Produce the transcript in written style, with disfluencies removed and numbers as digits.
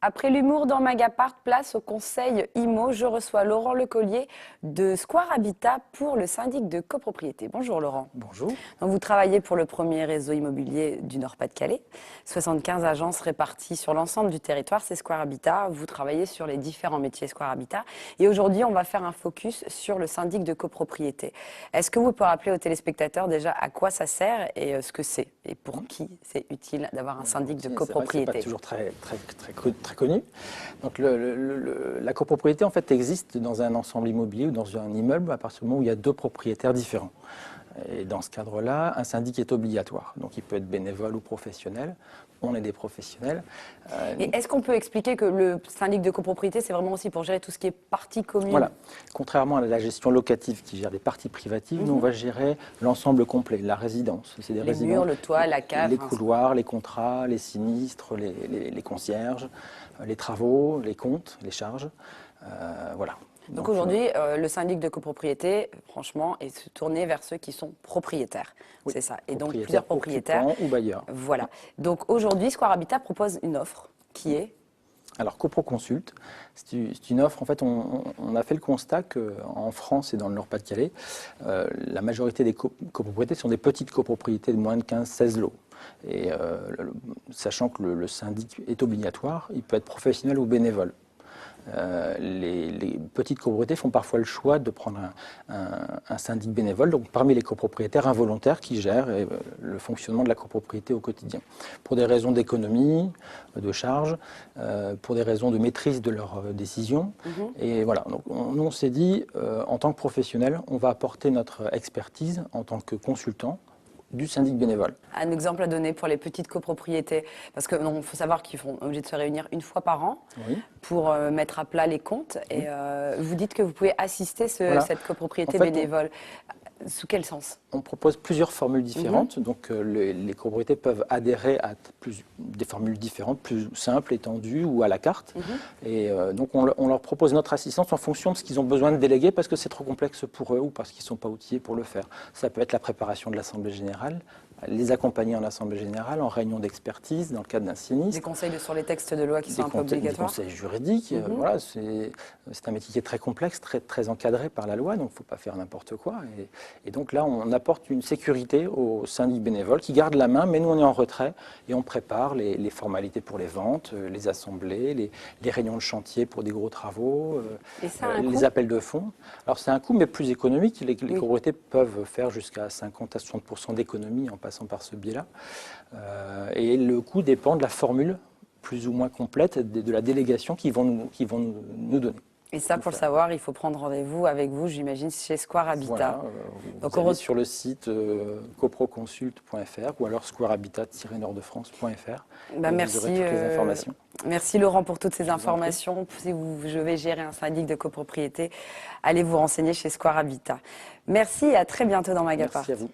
Après l'humour dans Magapart, place au conseil IMO. Je reçois Laurent Lecollier de Square Habitat pour le syndic de copropriété. Bonjour Laurent. Bonjour. Donc, vous travaillez pour le premier réseau immobilier du Nord-Pas-de-Calais. 75 agences réparties sur l'ensemble du territoire, c'est Square Habitat. Vous travaillez sur les différents métiers Square Habitat. Et aujourd'hui, on va faire un focus sur le syndic de copropriété. Est-ce que vous pouvez rappeler aux téléspectateurs déjà à quoi ça sert et ce que c'est et pour qui c'est utile d'avoir un syndic de copropriété? C'est pas toujours très connu. Donc la copropriété en fait existe dans un ensemble immobilier ou dans un immeuble à partir du moment où il y a deux propriétaires différents. Et dans ce cadre-là, un syndic est obligatoire. Donc il peut être bénévole ou professionnel. On est des professionnels. Et est-ce qu'on peut expliquer que le syndic de copropriété, c'est vraiment aussi pour gérer tout ce qui est partie commune? Voilà. Contrairement à la gestion locative qui gère des parties privatives, nous on va gérer l'ensemble complet, la résidence. C'est des Les murs, le toit, la cave. les couloirs, les contrats, les sinistres, les concierges, les travaux, les comptes, les charges. Voilà. Donc aujourd'hui, le syndic de copropriété, franchement, est se tourné vers ceux qui sont propriétaires. Oui, c'est ça. Et donc plusieurs propriétaires. Ou bailleurs. Voilà. Donc aujourd'hui, Square Habitat propose une offre qui est... Alors, CoproConsult, c'est une offre. En fait, on a fait le constat qu'en France et dans le Nord-Pas-de-Calais, la majorité des copropriétés sont des petites copropriétés de moins de 15-16 lots. Et sachant que le syndic est obligatoire, il peut être professionnel ou bénévole. Les petites copropriétés font parfois le choix de prendre un syndic bénévole, donc parmi les copropriétaires involontaires qui gèrent le fonctionnement de la copropriété au quotidien. Pour des raisons d'économie, de charges, pour des raisons de maîtrise de leurs décisions. Et voilà, donc nous on s'est dit, en tant que professionnel, on va apporter notre expertise en tant que consultant du syndic bénévole. Un exemple à donner pour les petites copropriétés, parce que il faut savoir qu'ils sont obligés de se réunir une fois par an pour mettre à plat les comptes. Et vous dites que vous pouvez assister cette copropriété bénévole. Sous quel sens? On propose plusieurs formules différentes. Donc les copropriétés peuvent adhérer à des formules différentes, plus simples, étendues ou à la carte. Et donc on leur propose notre assistance en fonction de ce qu'ils ont besoin de déléguer parce que c'est trop complexe pour eux ou parce qu'ils ne sont pas outillés pour le faire. Ça peut être la préparation de l'Assemblée générale, les accompagner en Assemblée générale, en réunion d'expertise dans le cadre d'un sinistre. Des conseils sur les textes de loi qui sont un peu obligatoires. Des conseils juridiques. Voilà, c'est un métier qui est très complexe, très encadré par la loi, donc il ne faut pas faire n'importe quoi. Et donc là, on apporte une sécurité aux syndics bénévoles qui gardent la main, mais nous, on est en retrait et on prépare les formalités pour les ventes, les assemblées, les réunions de chantier pour des gros travaux, les appels de fonds. Alors c'est un coût, mais plus économique. Les copropriétés peuvent faire jusqu'à 50 à 60% d'économie en passant par ce biais-là. Et le coût dépend de la formule plus ou moins complète de la délégation qu'ils vont nous donner. Et ça, pour le savoir, il faut prendre rendez-vous avec vous, j'imagine, chez Square Habitat. Voilà, donc vous allez sur le site coproconsult.fr ou alors squarehabitat-nordefrance.fr. Merci, vous aurez toutes les informations. Merci Laurent pour toutes ces informations. Si je vais gérer un syndic de copropriété, allez vous renseigner chez Square Habitat. Merci et à très bientôt dans Magapart. Merci à vous.